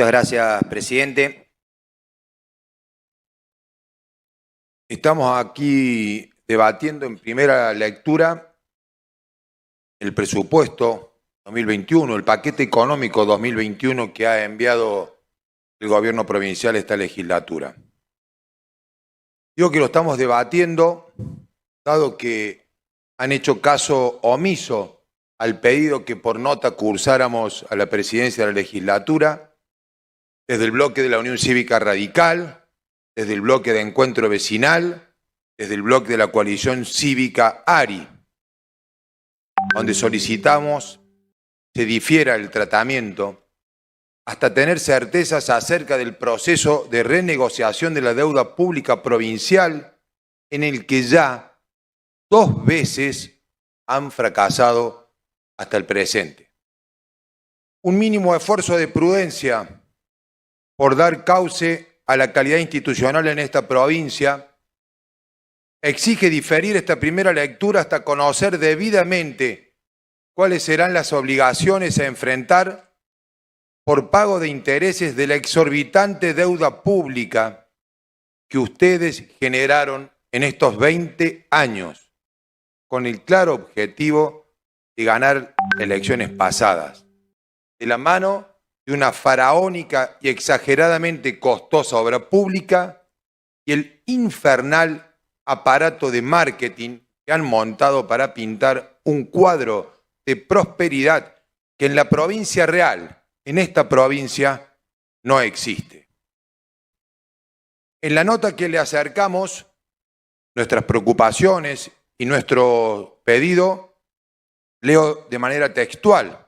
Muchas gracias, presidente. Estamos aquí debatiendo en primera lectura el presupuesto 2021, el paquete económico 2021 que ha enviado el gobierno provincial a esta legislatura. Digo que lo estamos debatiendo dado que han hecho caso omiso al pedido que por nota cursáramos a la presidencia de la legislatura desde el bloque de la Unión Cívica Radical, desde el bloque de Encuentro Vecinal, desde el bloque de la coalición cívica ARI, donde solicitamos se difiera el tratamiento hasta tener certezas acerca del proceso de renegociación de la deuda pública provincial en el que ya 2 veces han fracasado hasta el presente. Un mínimo esfuerzo de prudencia por dar cauce a la calidad institucional en esta provincia exige diferir esta primera lectura hasta conocer debidamente cuáles serán las obligaciones a enfrentar por pago de intereses de la exorbitante deuda pública que ustedes generaron en estos 20 años, con el claro objetivo de ganar elecciones pasadas, de la mano de una faraónica y exageradamente costosa obra pública y el infernal aparato de marketing que han montado para pintar un cuadro de prosperidad que en la provincia real, en esta provincia, no existe. En la nota que le acercamos, nuestras preocupaciones y nuestro pedido, leo de manera textual.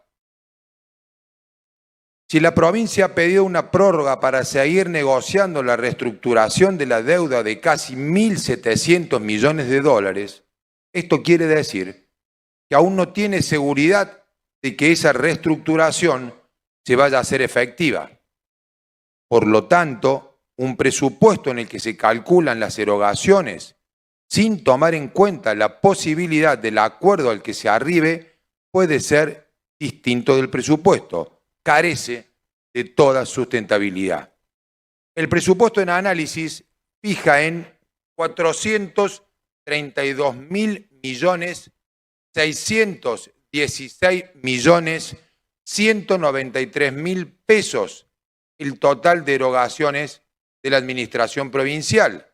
Si la provincia ha pedido una prórroga para seguir negociando la reestructuración de la deuda de casi 1.700 millones de dólares, esto quiere decir que aún no tiene seguridad de que esa reestructuración se vaya a hacer efectiva. Por lo tanto, un presupuesto en el que se calculan las erogaciones sin tomar en cuenta la posibilidad del acuerdo al que se arribe puede ser distinto del presupuesto. Carece de toda sustentabilidad. El presupuesto en análisis fija en 432.616.193.000 pesos el total de erogaciones de la administración provincial.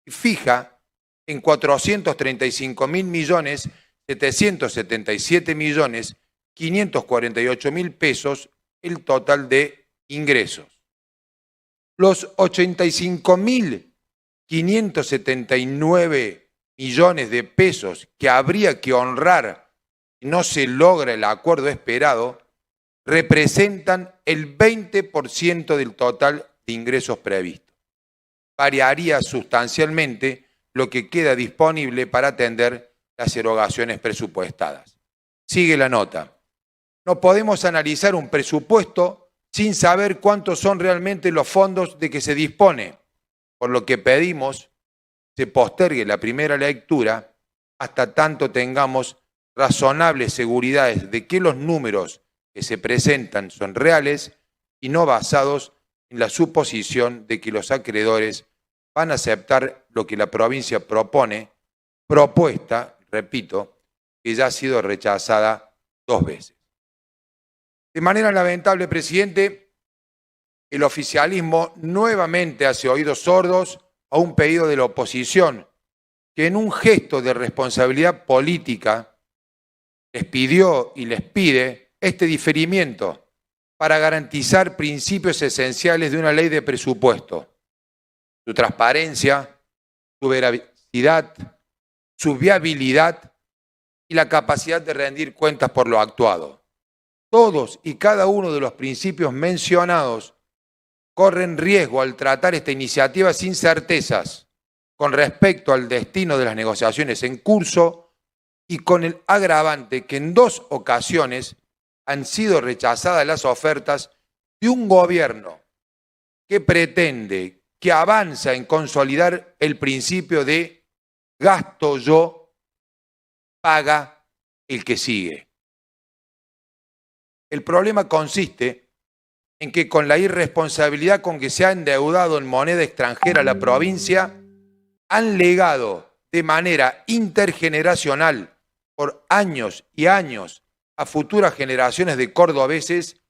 Fija en 435.777.548.000 pesos el total de ingresos. Los 85.579 millones de pesos que habría que honrar si no se logra el acuerdo esperado representan el 20% del total de ingresos previstos. Variaría sustancialmente lo que queda disponible para atender las erogaciones presupuestadas. Sigue la nota. No podemos analizar un presupuesto sin saber cuántos son realmente los fondos de que se dispone, por lo que pedimos se postergue la primera lectura hasta tanto tengamos razonables seguridades de que los números que se presentan son reales y no basados en la suposición de que los acreedores van a aceptar lo que la provincia propone, propuesta, repito, que ya ha sido rechazada 2 veces. De manera lamentable, presidente, el oficialismo nuevamente hace oídos sordos a un pedido de la oposición que en un gesto de responsabilidad política les pidió y les pide este diferimiento para garantizar principios esenciales de una ley de presupuesto, su transparencia, su veracidad, su viabilidad y la capacidad de rendir cuentas por lo actuado. Todos y cada uno de los principios mencionados corren riesgo al tratar esta iniciativa sin certezas con respecto al destino de las negociaciones en curso y con el agravante que en 2 ocasiones han sido rechazadas las ofertas de un gobierno que pretende, que avanza en consolidar el principio de gasto yo, paga el que sigue. El problema consiste en que con la irresponsabilidad con que se ha endeudado en moneda extranjera la provincia, han legado de manera intergeneracional por años y años a futuras generaciones de cordobeses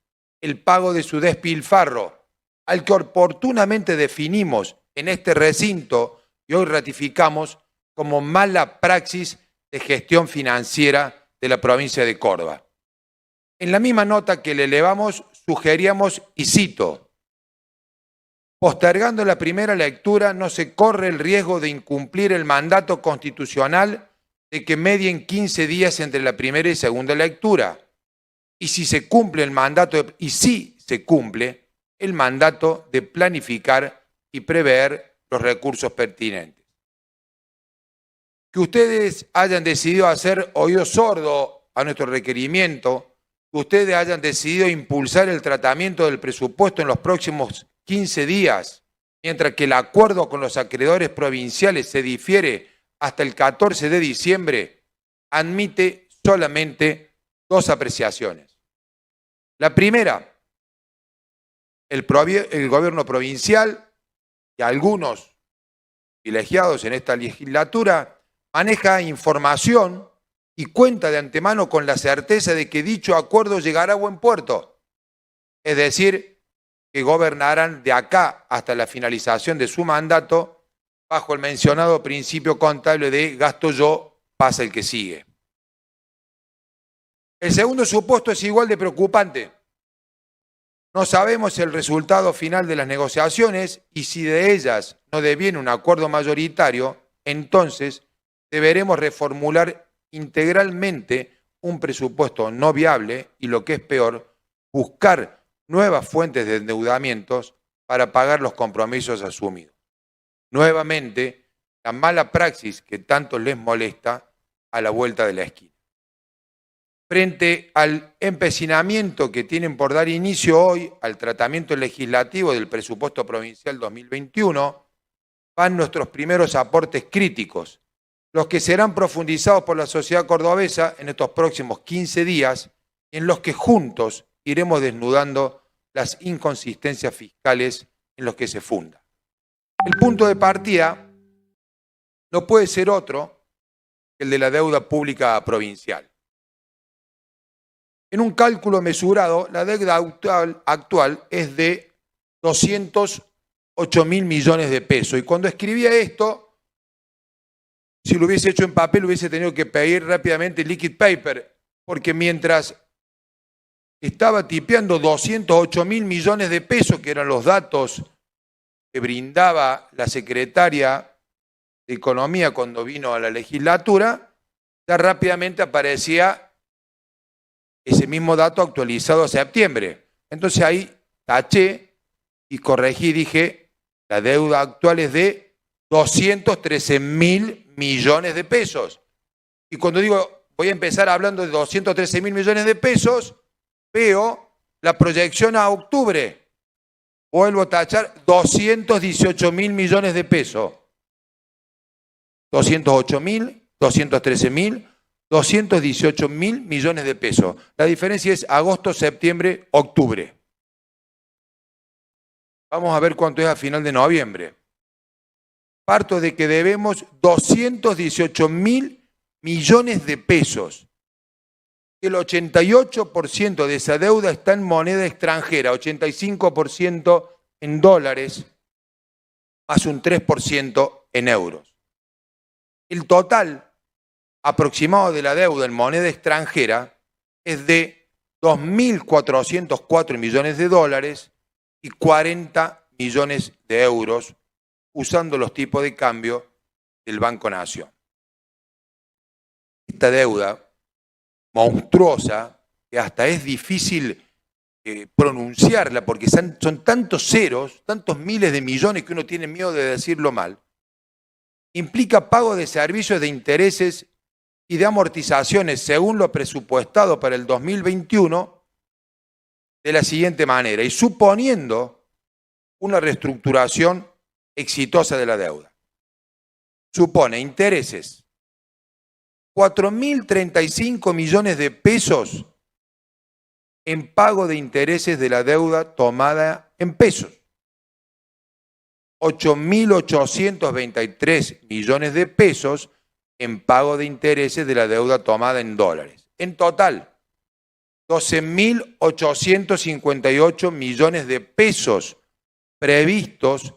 el pago de su despilfarro, al que oportunamente definimos en este recinto y hoy ratificamos como mala praxis de gestión financiera de la provincia de Córdoba. En la misma nota que le elevamos, sugeríamos, y cito, postergando la primera lectura no se corre el riesgo de incumplir el mandato constitucional de que medien 15 días entre la primera y segunda lectura. Y si se cumple el mandato, de planificar y prever los recursos pertinentes. Que ustedes hayan decidido hacer oído sordo a nuestro requerimiento, que ustedes hayan decidido impulsar el tratamiento del presupuesto en los próximos 15 días, mientras que el acuerdo con los acreedores provinciales se difiere hasta el 14 de diciembre, admite solamente dos apreciaciones. La primera, el gobierno provincial y algunos privilegiados en esta legislatura maneja información y cuenta de antemano con la certeza de que dicho acuerdo llegará a buen puerto. Es decir, que gobernarán de acá hasta la finalización de su mandato bajo el mencionado principio contable de gasto yo, pasa el que sigue. El segundo supuesto es igual de preocupante. No sabemos el resultado final de las negociaciones y si de ellas no deviene un acuerdo mayoritario, entonces deberemos reformular integralmente un presupuesto no viable y, lo que es peor, buscar nuevas fuentes de endeudamientos para pagar los compromisos asumidos. Nuevamente, la mala praxis que tanto les molesta a la vuelta de la esquina. Frente al empecinamiento que tienen por dar inicio hoy al tratamiento legislativo del presupuesto provincial 2021, van nuestros primeros aportes críticos, los que serán profundizados por la sociedad cordobesa en estos próximos 15 días, en los que juntos iremos desnudando las inconsistencias fiscales en los que se funda. El punto de partida no puede ser otro que el de la deuda pública provincial. En un cálculo mesurado, la deuda actual es de 208.000 millones de pesos. Y cuando escribía esto, si lo hubiese hecho en papel, hubiese tenido que pedir rápidamente liquid paper, porque mientras estaba tipeando 208.000 millones de pesos, que eran los datos que brindaba la secretaria de Economía cuando vino a la legislatura, ya rápidamente aparecía ese mismo dato actualizado a septiembre. Entonces ahí taché y corregí, dije, la deuda actual es de 213.000 millones de pesos. Y cuando digo, voy a empezar hablando de 213.000 millones de pesos, veo la proyección a octubre. Vuelvo a tachar 218.000 millones de pesos. 208.000, 213.000, 218.000 millones de pesos. La diferencia es agosto, septiembre, octubre. Vamos a ver cuánto es a final de noviembre. Parto de que debemos 218.000 millones de pesos. El 88% de esa deuda está en moneda extranjera, 85% en dólares, más un 3% en euros. El total aproximado de la deuda en moneda extranjera es de 2.404 millones de dólares y 40 millones de euros, usando los tipos de cambio del Banco Nación. Esta deuda monstruosa, que hasta es difícil pronunciarla porque son tantos ceros, tantos miles de millones que uno tiene miedo de decirlo mal, implica pago de servicios de intereses y de amortizaciones según lo presupuestado para el 2021 de la siguiente manera, y suponiendo una reestructuración exitosa de la deuda. Supone intereses 4.035 millones de pesos en pago de intereses de la deuda tomada en pesos. 8.823 millones de pesos en pago de intereses de la deuda tomada en dólares. En total, 12.858 millones de pesos previstos,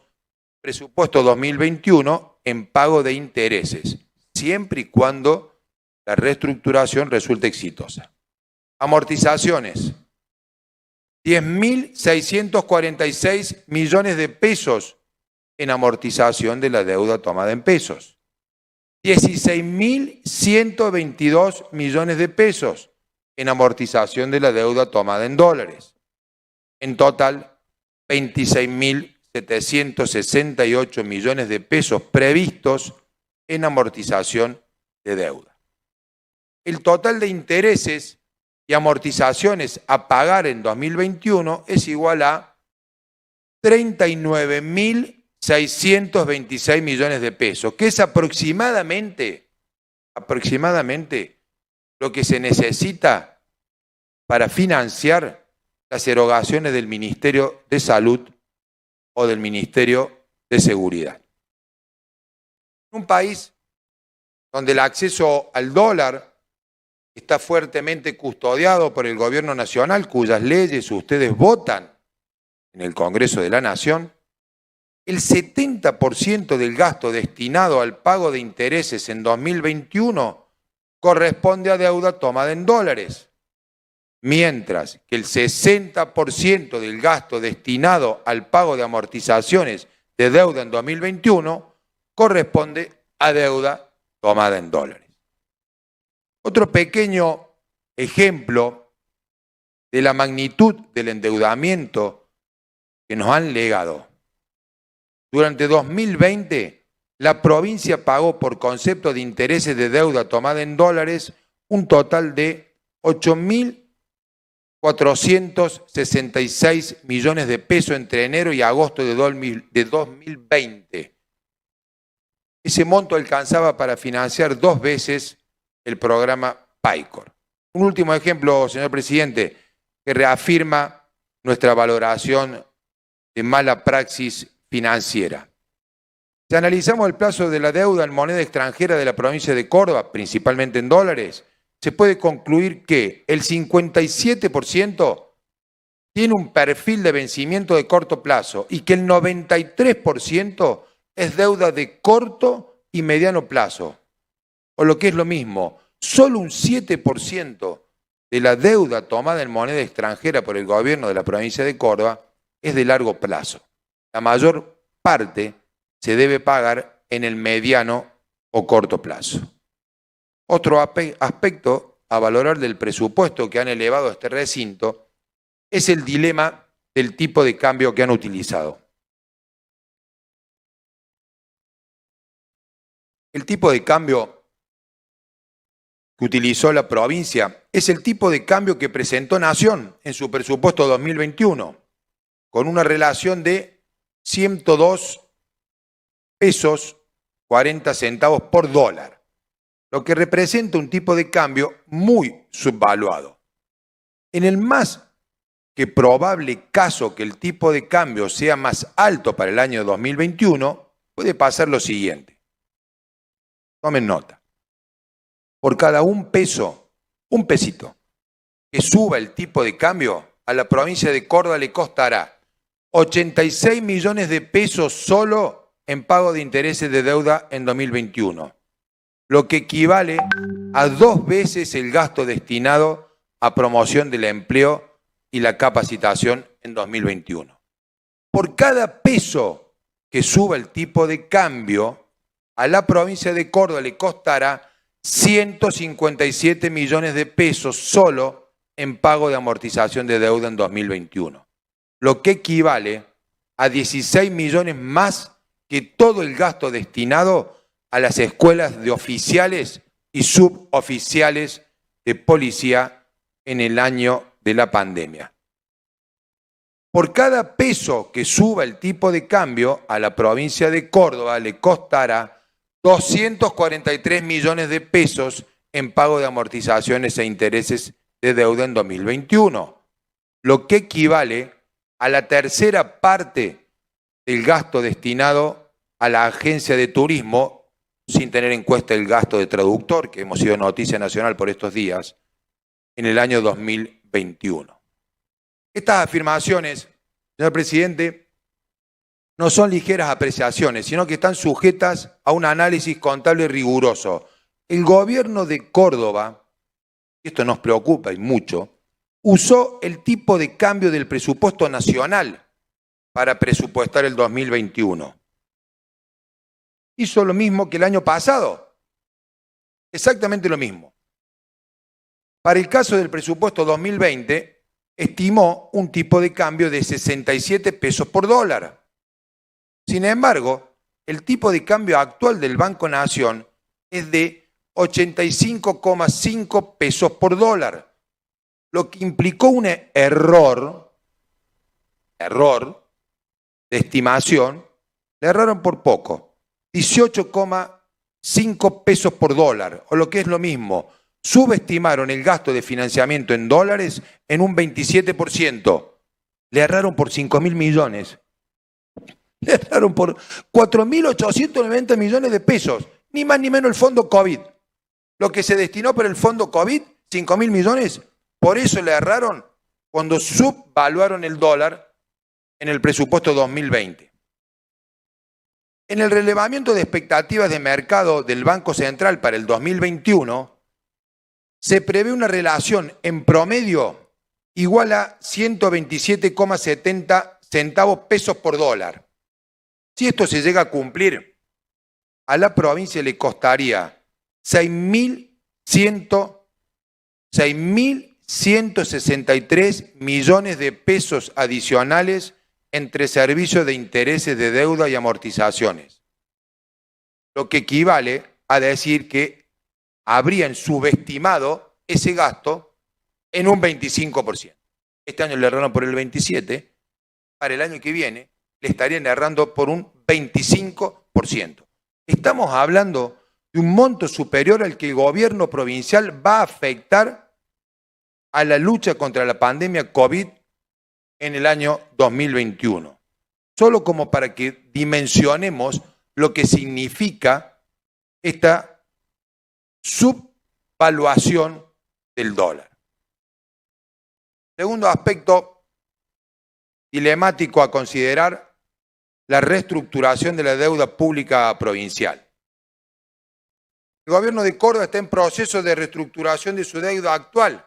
presupuesto 2021, en pago de intereses, siempre y cuando la reestructuración resulte exitosa. Amortizaciones, 10.646 millones de pesos en amortización de la deuda tomada en pesos. 16.122 millones de pesos en amortización de la deuda tomada en dólares. En total, 26.768 millones de pesos previstos en amortización de deuda. El total de intereses y amortizaciones a pagar en 2021 es igual a 39.626 millones de pesos, que es aproximadamente lo que se necesita para financiar las erogaciones del Ministerio de Salud o del Ministerio de Seguridad. En un país donde el acceso al dólar está fuertemente custodiado por el gobierno nacional, cuyas leyes ustedes votan en el Congreso de la Nación, el 70% del gasto destinado al pago de intereses en 2021 corresponde a deuda tomada en dólares, mientras que el 60% del gasto destinado al pago de amortizaciones de deuda en 2021 corresponde a deuda tomada en dólares. Otro pequeño ejemplo de la magnitud del endeudamiento que nos han legado. Durante 2020, la provincia pagó por concepto de intereses de deuda tomada en dólares un total de 8.466 millones de pesos entre enero y agosto de 2020. Ese monto alcanzaba para financiar 2 veces el programa PAICOR. Un último ejemplo, señor presidente, que reafirma nuestra valoración de mala praxis financiera. Si analizamos el plazo de la deuda en moneda extranjera de la provincia de Córdoba, principalmente en dólares, se puede concluir que el 57% tiene un perfil de vencimiento de corto plazo y que el 93% es deuda de corto y mediano plazo. O lo que es lo mismo, solo un 7% de la deuda tomada en moneda extranjera por el gobierno de la provincia de Córdoba es de largo plazo. La mayor parte se debe pagar en el mediano o corto plazo. Otro aspecto a valorar del presupuesto que han elevado a este recinto es el dilema del tipo de cambio que han utilizado. El tipo de cambio que utilizó la provincia es el tipo de cambio que presentó Nación en su presupuesto 2021, con una relación de 102 pesos 40 centavos por dólar, lo que representa un tipo de cambio muy subvaluado. En el más que probable caso que el tipo de cambio sea más alto para el año 2021, puede pasar lo siguiente. Tomen nota. Por cada un pesito que suba el tipo de cambio, a la provincia de Córdoba le costará 86 millones de pesos solo en pago de intereses de deuda en 2021, lo que equivale a 2 veces el gasto destinado a promoción del empleo y la capacitación en 2021. Por cada peso que suba el tipo de cambio, a la provincia de Córdoba le costará 157 millones de pesos solo en pago de amortización de deuda en 2021, lo que equivale a 16 millones más que todo el gasto destinado a las escuelas de oficiales y suboficiales de policía en el año de la pandemia. Por cada peso que suba el tipo de cambio, a la provincia de Córdoba le costará 243 millones de pesos en pago de amortizaciones e intereses de deuda en 2021, lo que equivale a la tercera parte del gasto destinado a la agencia de turismo, sin tener en cuenta el gasto de traductor, que hemos sido noticia nacional por estos días, en el año 2021. Estas afirmaciones, señor presidente, no son ligeras apreciaciones, sino que están sujetas a un análisis contable riguroso. El gobierno de Córdoba, y esto nos preocupa y mucho, usó el tipo de cambio del presupuesto nacional para presupuestar el 2021. Hizo lo mismo que el año pasado, exactamente lo mismo. Para el caso del presupuesto 2020, estimó un tipo de cambio de 67 pesos por dólar. Sin embargo, el tipo de cambio actual del Banco Nación es de 85,5 pesos por dólar, lo que implicó un error de estimación. Le erraron por poco, 18,5 pesos por dólar, o lo que es lo mismo, subestimaron el gasto de financiamiento en dólares en un 27%. Le erraron por 5.000 millones. Le erraron por 4.890 millones de pesos, ni más ni menos el fondo COVID. Lo que se destinó para el fondo COVID, 5.000 millones, por eso le erraron cuando subvaluaron el dólar en el presupuesto 2020. En el relevamiento de expectativas de mercado del Banco Central para el 2021, se prevé una relación en promedio igual a 127,70 centavos pesos por dólar. Si esto se llega a cumplir, a la provincia le costaría 6.163 millones de pesos adicionales entre servicios de intereses de deuda y amortizaciones, lo que equivale a decir que habrían subestimado ese gasto en un 25%. Este año le erraron por el 27%, para el año que viene le estarían errando por un 25%. Estamos hablando de un monto superior al que el gobierno provincial va a afectar a la lucha contra la pandemia COVID en el año 2021. Solo como para que dimensionemos lo que significa esta subvaluación del dólar. Segundo aspecto dilemático a considerar, la reestructuración de la deuda pública provincial. El gobierno de Córdoba está en proceso de reestructuración de su deuda actual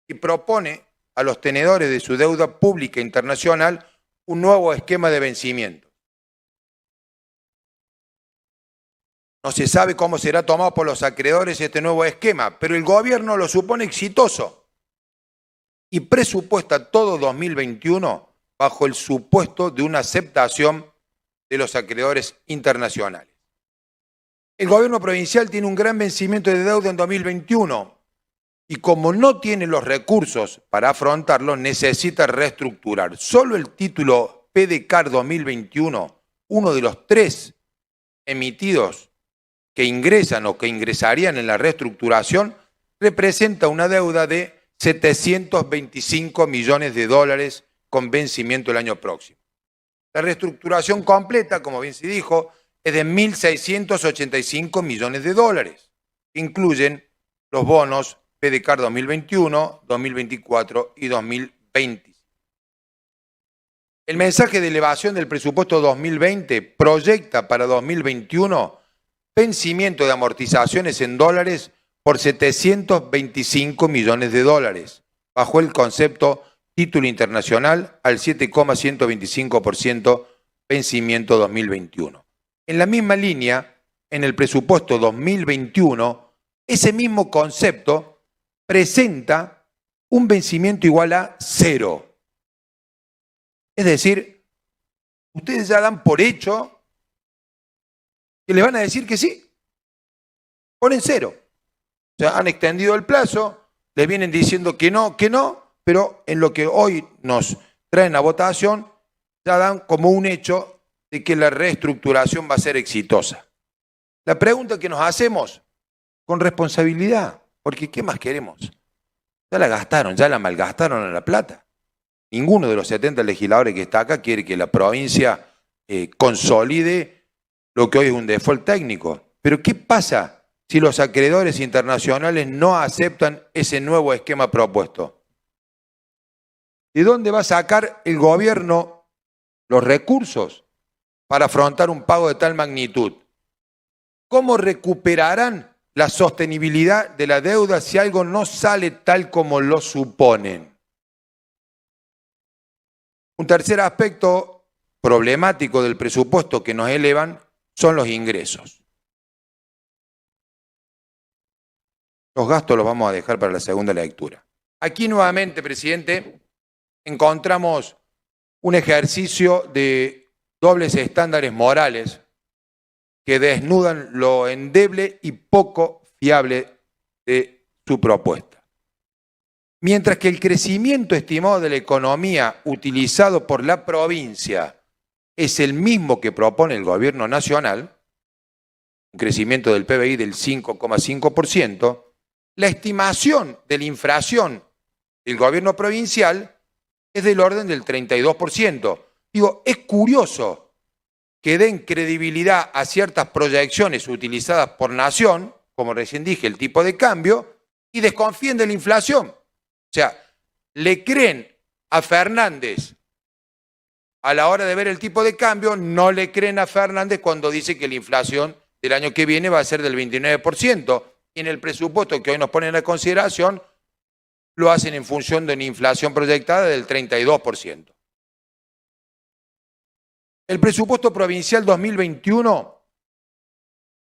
y propone a los tenedores de su deuda pública internacional un nuevo esquema de vencimiento. No se sabe cómo será tomado por los acreedores este nuevo esquema, pero el gobierno lo supone exitoso y presupuesta todo 2021 bajo el supuesto de una aceptación de los acreedores internacionales. El gobierno provincial tiene un gran vencimiento de deuda en 2021 y como no tiene los recursos para afrontarlo, necesita reestructurar. Solo el título PDCAR 2021, uno de los 3 emitidos que ingresan o que ingresarían en la reestructuración, representa una deuda de 725 millones de dólares con vencimiento el año próximo. La reestructuración completa, como bien se dijo, es de 1.685 millones de dólares, que incluyen los bonos PDCAR 2021, 2024 y 2020. El mensaje de elevación del presupuesto 2020 proyecta para 2021 vencimiento de amortizaciones en dólares por 725 millones de dólares, bajo el concepto título internacional al 7,125% vencimiento 2021. En la misma línea, en el presupuesto 2021, ese mismo concepto presenta un vencimiento igual a 0. Es decir, ustedes ya dan por hecho que les van a decir que sí. Ponen 0. O sea, han extendido el plazo, les vienen diciendo que no, pero en lo que hoy nos traen a votación, ya dan como un hecho de que la reestructuración va a ser exitosa. La pregunta que nos hacemos, con responsabilidad, porque ¿qué más queremos? Ya la gastaron, ya la malgastaron a la plata. ninguno de los 70 legisladores que está acá quiere que la provincia consolide lo que hoy es un default técnico. Pero ¿qué pasa si los acreedores internacionales no aceptan ese nuevo esquema propuesto? ¿De dónde va a sacar el gobierno los recursos para afrontar un pago de tal magnitud? ¿Cómo recuperarán la sostenibilidad de la deuda si algo no sale tal como lo suponen? Un tercer aspecto problemático del presupuesto que nos elevan son los ingresos. Los gastos los vamos a dejar para la segunda lectura. Aquí nuevamente, presidente, encontramos un ejercicio de dobles estándares morales que desnudan lo endeble y poco fiable de su propuesta. Mientras que el crecimiento estimado de la economía utilizado por la provincia es el mismo que propone el gobierno nacional, un crecimiento del PBI del 5,5%, la estimación de la inflación del gobierno provincial es del orden del 32%. Digo, es curioso que den credibilidad a ciertas proyecciones utilizadas por Nación, como recién dije, el tipo de cambio, y desconfíen de la inflación. O sea, le creen a Fernández a la hora de ver el tipo de cambio, no le creen a Fernández cuando dice que la inflación del año que viene va a ser del 29%, y en el presupuesto que hoy nos ponen a consideración lo hacen en función de una inflación proyectada del 32%. El presupuesto provincial 2021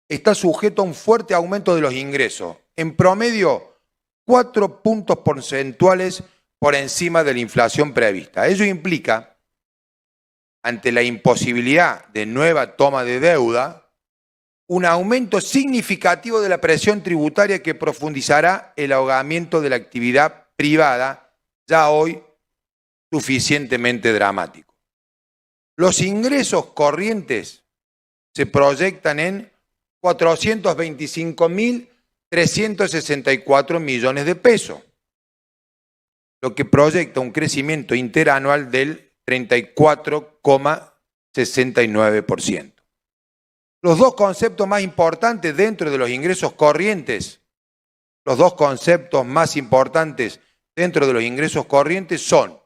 está sujeto a un fuerte aumento de los ingresos, en promedio 4 puntos porcentuales por encima de la inflación prevista. Ello implica, ante la imposibilidad de nueva toma de deuda, un aumento significativo de la presión tributaria que profundizará el ahogamiento de la actividad privada, ya hoy suficientemente dramático. Los ingresos corrientes se proyectan en 425.364 millones de pesos, lo que proyecta un crecimiento interanual del 34,69%. Los dos conceptos más importantes dentro de los ingresos corrientes, son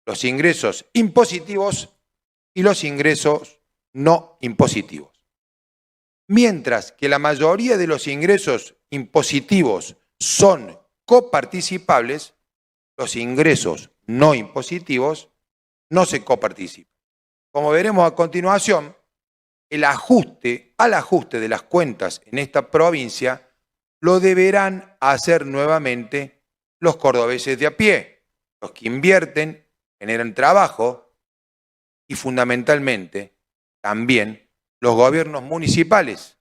los ingresos impositivos y los ingresos no impositivos. Mientras que la mayoría de los ingresos impositivos son coparticipables, los ingresos no impositivos no se coparticipan. Como veremos a continuación, al ajuste de las cuentas en esta provincia lo deberán hacer nuevamente los cordobeses de a pie, los que invierten, generan trabajo y fundamentalmente también los gobiernos municipales,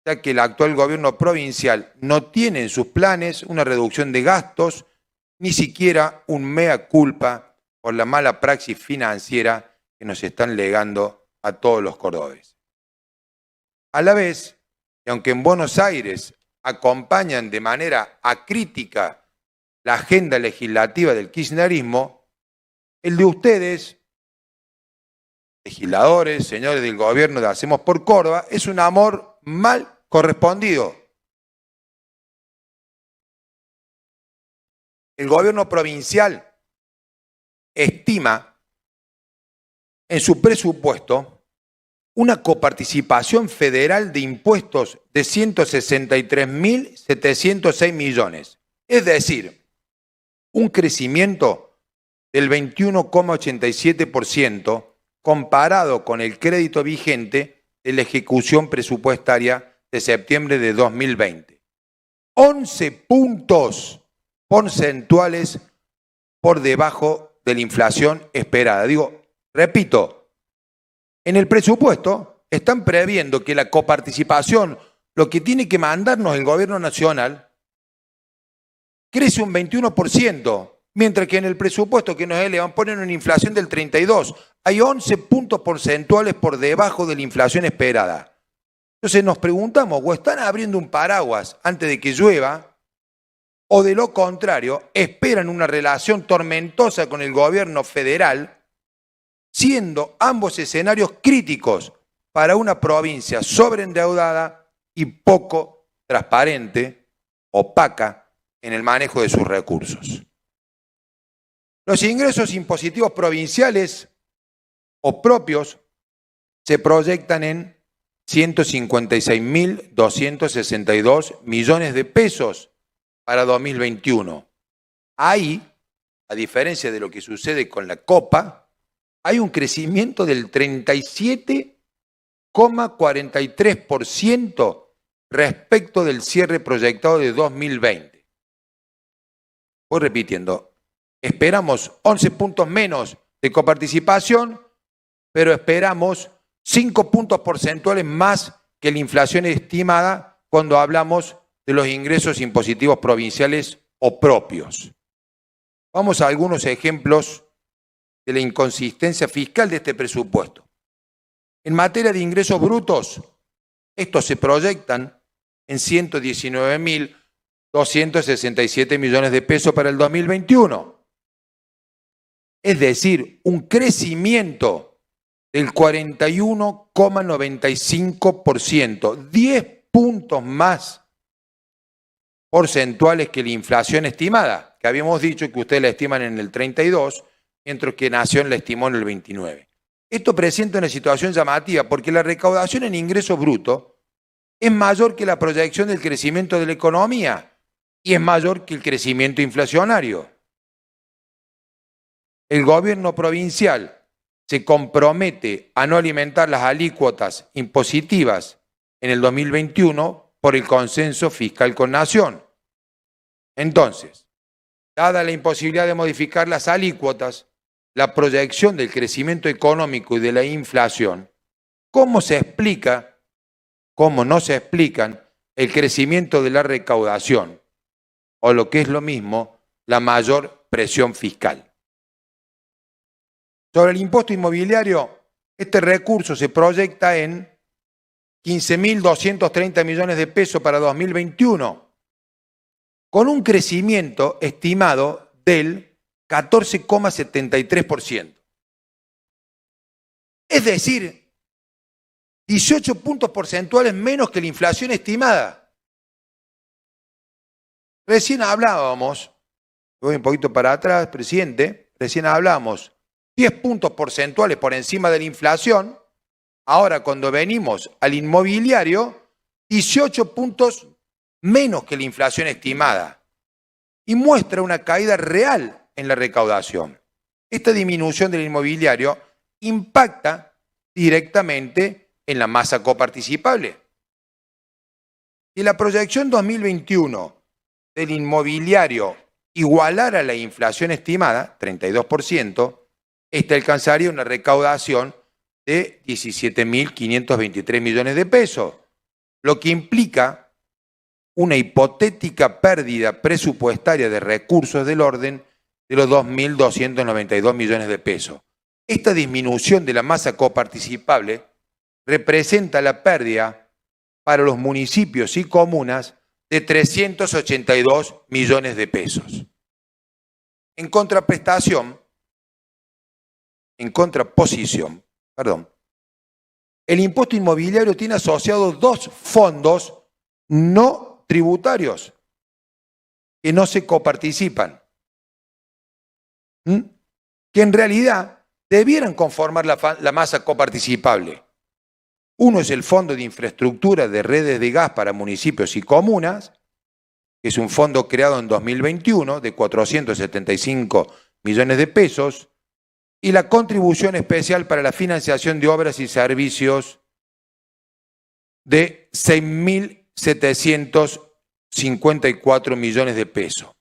ya que el actual gobierno provincial no tiene en sus planes una reducción de gastos, ni siquiera un mea culpa por la mala praxis financiera que nos están legando a todos los cordobeses. A la vez, y aunque en Buenos Aires acompañan de manera acrítica la agenda legislativa del kirchnerismo, el de ustedes, legisladores, señores del gobierno de Hacemos por Córdoba, es un amor mal correspondido. El gobierno provincial estima en su presupuesto una coparticipación federal de impuestos de 163.706 millones, es decir, un crecimiento del 21,87% comparado con el crédito vigente de la ejecución presupuestaria de septiembre de 2020. 11 puntos porcentuales por debajo de la inflación esperada. Repito, en el presupuesto están previendo que la coparticipación, lo que tiene que mandarnos el gobierno nacional, crece un 21%, mientras que en el presupuesto que nos elevan ponen una inflación del 32%. Hay 11 puntos porcentuales por debajo de la inflación esperada. Entonces nos preguntamos, o están abriendo un paraguas antes de que llueva, o de lo contrario, esperan una relación tormentosa con el gobierno federal, siendo ambos escenarios críticos para una provincia sobreendeudada y poco transparente, opaca en el manejo de sus recursos. Los ingresos impositivos provinciales o propios se proyectan en 156.262 millones de pesos para 2021. Ahí, a diferencia de lo que sucede con la Copa, hay un crecimiento del 37,43% respecto del cierre proyectado de 2020. Voy repitiendo, esperamos 11 puntos menos de coparticipación, pero esperamos 5 puntos porcentuales más que la inflación estimada cuando hablamos de los ingresos impositivos provinciales o propios. Vamos a algunos ejemplos de la inconsistencia fiscal de este presupuesto. En materia de ingresos brutos, estos se proyectan en 119.267 millones de pesos para el 2021. Es decir, un crecimiento del 41,95%, 10 puntos más porcentuales que la inflación estimada, que habíamos dicho que ustedes la estiman en el 32, mientras que Nación la estimó en el 29. Esto presenta una situación llamativa porque la recaudación en ingreso bruto es mayor que la proyección del crecimiento de la economía y es mayor que el crecimiento inflacionario. El gobierno provincial se compromete a no alimentar las alícuotas impositivas en el 2021 por el consenso fiscal con Nación. Entonces, dada la imposibilidad de modificar las alícuotas, la proyección del crecimiento económico y de la inflación, ¿cómo se explica, cómo no se explican el crecimiento de la recaudación o lo que es lo mismo, la mayor presión fiscal? Sobre el impuesto inmobiliario, este recurso se proyecta en 15.230 millones de pesos para 2021, con un crecimiento estimado del 14,73%. Es decir, 18 puntos porcentuales menos que la inflación estimada. Recién hablábamos, voy un poquito para atrás, presidente, recién hablábamos 10 puntos porcentuales por encima de la inflación. Ahora, cuando venimos al inmobiliario, 18 puntos menos que la inflación estimada. Y muestra una caída real en la recaudación. Esta disminución del inmobiliario impacta directamente en la masa coparticipable. Si la proyección 2021 del inmobiliario igualara la inflación estimada, 32%, esta alcanzaría una recaudación de 17.523 millones de pesos, lo que implica una hipotética pérdida presupuestaria de recursos del orden de los 2.292 millones de pesos. Esta disminución de la masa coparticipable representa la pérdida para los municipios y comunas de 382 millones de pesos. En contraposición, el impuesto inmobiliario tiene asociados dos fondos no tributarios que no se coparticipan, que en realidad debieran conformar la masa coparticipable. Uno es el Fondo de Infraestructura de Redes de Gas para Municipios y Comunas, que es un fondo creado en 2021 de 475 millones de pesos, y la Contribución Especial para la Financiación de Obras y Servicios de 6.754 millones de pesos,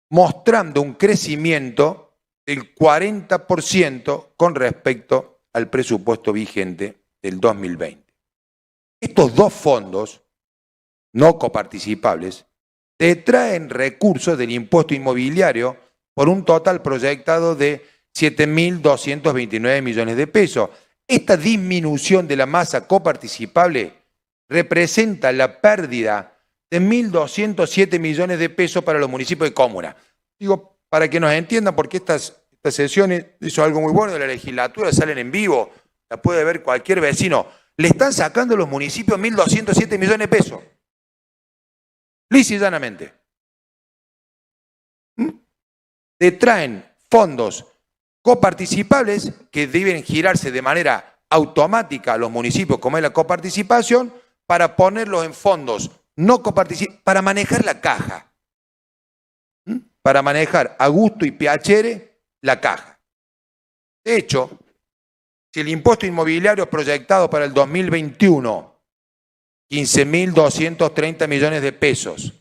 mostrando un crecimiento del 40% con respecto al presupuesto vigente del 2020. Estos dos fondos no coparticipables detraen recursos del impuesto inmobiliario por un total proyectado de 7.229 millones de pesos. Esta disminución de la masa coparticipable representa la pérdida de 1.207 millones de pesos para los municipios y comunas. Digo, para que nos entiendan, porque estas sesiones hizo algo muy bueno de la legislatura, salen en vivo, la puede ver cualquier vecino. Le están sacando a los municipios 1.207 millones de pesos. Lisa y llanamente. Detraen fondos coparticipables que deben girarse de manera automática a los municipios, como es la coparticipación, para ponerlos en fondos no coparticipables, para manejar la caja. Para manejar a gusto y piacere la caja. De hecho, si el impuesto inmobiliario proyectado para el 2021, 15.230 millones de pesos,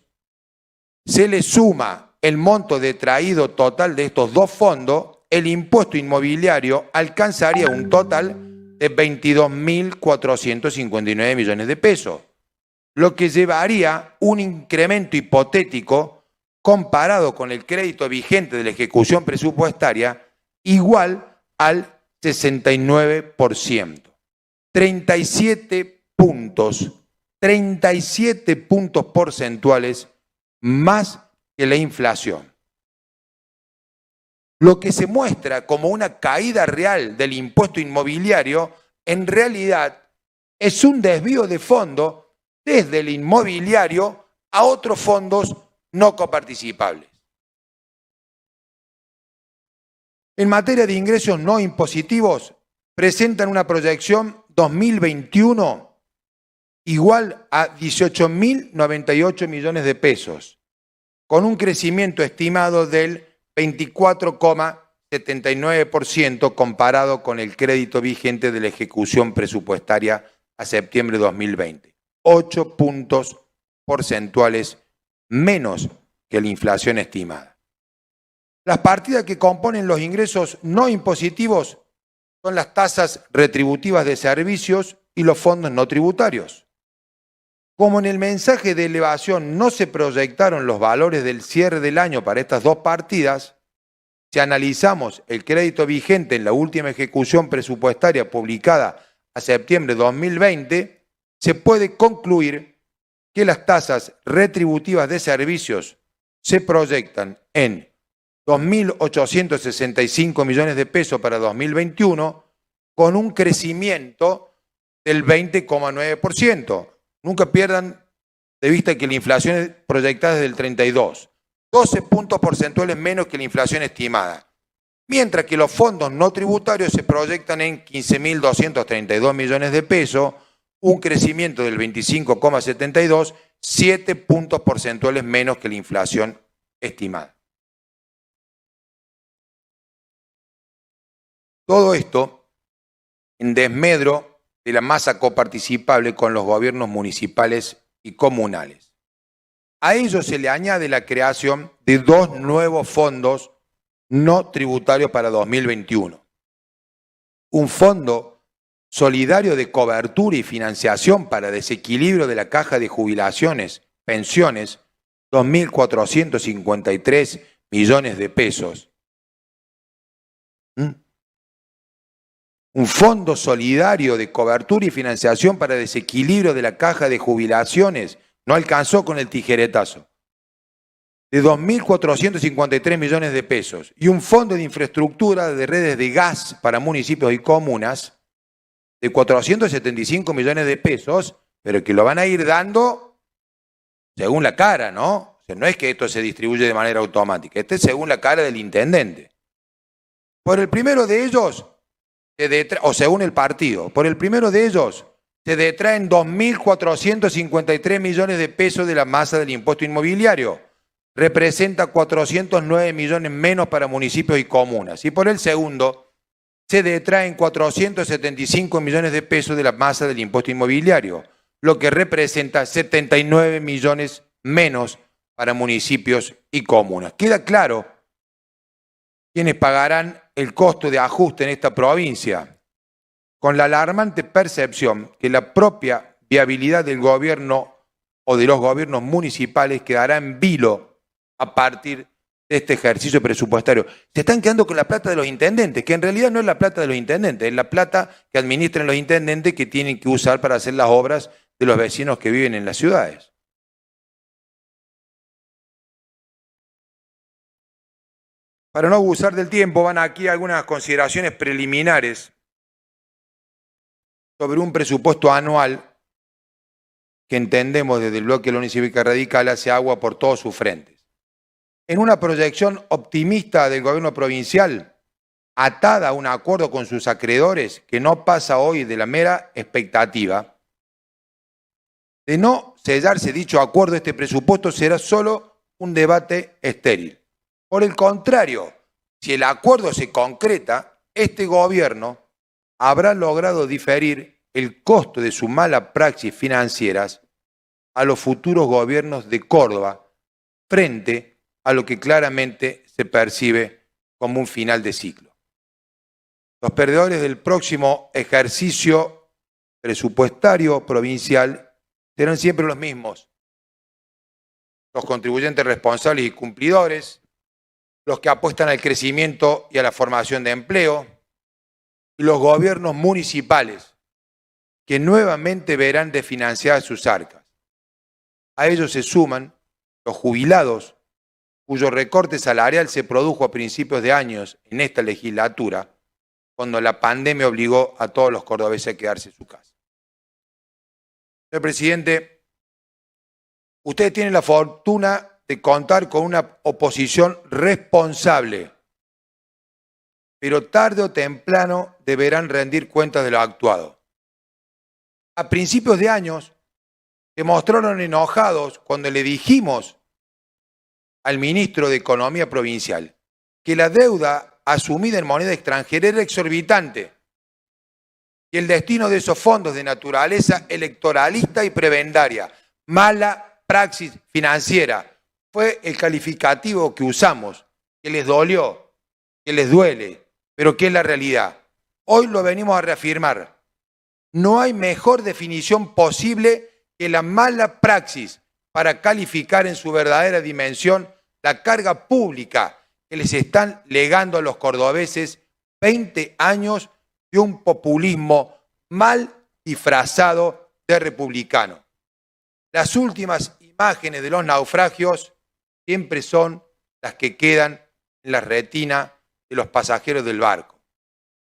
se le suma el monto detraído total de estos dos fondos, el impuesto inmobiliario alcanzaría un total de 22.459 millones de pesos, lo que llevaría un incremento hipotético comparado con el crédito vigente de la ejecución presupuestaria igual al 69%. 37 puntos porcentuales más que la inflación. Lo que se muestra como una caída real del impuesto inmobiliario, en realidad es un desvío de fondos desde el inmobiliario a otros fondos no coparticipables. En materia de ingresos no impositivos, presentan una proyección 2021 igual a 18.098 millones de pesos, con un crecimiento estimado del 24,79% comparado con el crédito vigente de la ejecución presupuestaria a septiembre de 2020. 8 puntos porcentuales menos que la inflación estimada. Las partidas que componen los ingresos no impositivos son las tasas retributivas de servicios y los fondos no tributarios. Como en el mensaje de elevación no se proyectaron los valores del cierre del año para estas dos partidas, si analizamos el crédito vigente en la última ejecución presupuestaria publicada a septiembre de 2020, se puede concluir que las tasas retributivas de servicios se proyectan en 2.865 millones de pesos para 2021, con un crecimiento del 20,9%. Nunca pierdan de vista que la inflación proyectada es del 32%, 12 puntos porcentuales menos que la inflación estimada, mientras que los fondos no tributarios se proyectan en 15.232 millones de pesos, un crecimiento del 25,72%, 7 puntos porcentuales menos que la inflación estimada. Todo esto en desmedro de la masa coparticipable con los gobiernos municipales y comunales. A ello se le añade la creación de dos nuevos fondos no tributarios para 2021. Un fondo solidario de cobertura y financiación para desequilibrio de la caja de jubilaciones, pensiones, 2.453 millones de pesos. Un fondo solidario de cobertura y financiación para desequilibrio de la caja de jubilaciones, no alcanzó con el tijeretazo, de 2.453 millones de pesos, y un fondo de infraestructura de redes de gas para municipios y comunas de 475 millones de pesos, pero que lo van a ir dando según la cara, ¿no? O sea, no es que esto se distribuye de manera automática, este es según la cara del intendente. Por el primero de ellos, o según el partido, por el primero de ellos se detraen 2.453 millones de pesos de la masa del impuesto inmobiliario. Representa 409 millones menos para municipios y comunas. Y por el segundo se detraen 475 millones de pesos de la masa del impuesto inmobiliario, lo que representa 79 millones menos para municipios y comunas. Queda claro quiénes pagarán el costo de ajuste en esta provincia, con la alarmante percepción que la propia viabilidad del gobierno o de los gobiernos municipales quedará en vilo a partir de este ejercicio presupuestario. Se están quedando con la plata de los intendentes, que en realidad no es la plata de los intendentes, es la plata que administran los intendentes que tienen que usar para hacer las obras de los vecinos que viven en las ciudades. Para no abusar del tiempo, van aquí algunas consideraciones preliminares sobre un presupuesto anual que entendemos desde el bloque de la Unión Cívica Radical hace agua por todos sus frentes. En una proyección optimista del gobierno provincial, atada a un acuerdo con sus acreedores, que no pasa hoy de la mera expectativa, de no sellarse dicho acuerdo, este presupuesto será solo un debate estéril. Por el contrario, si el acuerdo se concreta, este gobierno habrá logrado diferir el costo de sus malas praxis financieras a los futuros gobiernos de Córdoba, frente a lo que claramente se percibe como un final de ciclo. Los perdedores del próximo ejercicio presupuestario provincial serán siempre los mismos: los contribuyentes responsables y cumplidores, los que apuestan al crecimiento y a la formación de empleo, y los gobiernos municipales, que nuevamente verán desfinanciadas sus arcas. A ellos se suman los jubilados, cuyo recorte salarial se produjo a principios de años en esta legislatura, cuando la pandemia obligó a todos los cordobeses a quedarse en su casa. Señor presidente, ustedes tienen la fortuna de contar con una oposición responsable, pero tarde o temprano deberán rendir cuentas de lo actuado. A principios de años se mostraron enojados cuando le dijimos al ministro de Economía provincial que la deuda asumida en moneda extranjera era exorbitante y el destino de esos fondos de naturaleza electoralista y prebendaria, mala praxis financiera, fue el calificativo que usamos, que les dolió, que les duele, pero que es la realidad. Hoy lo venimos a reafirmar. No hay mejor definición posible que la mala praxis para calificar en su verdadera dimensión la carga pública que les están legando a los cordobeses 20 años de un populismo mal disfrazado de republicano. Las últimas imágenes de los naufragios siempre son las que quedan en la retina de los pasajeros del barco.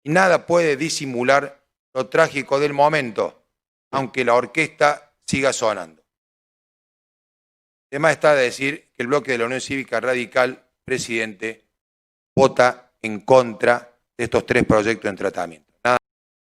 Y nada puede disimular lo trágico del momento, aunque la orquesta siga sonando. Además está de decir que el bloque de la Unión Cívica Radical, presidente, vota en contra de estos 3 proyectos en tratamiento.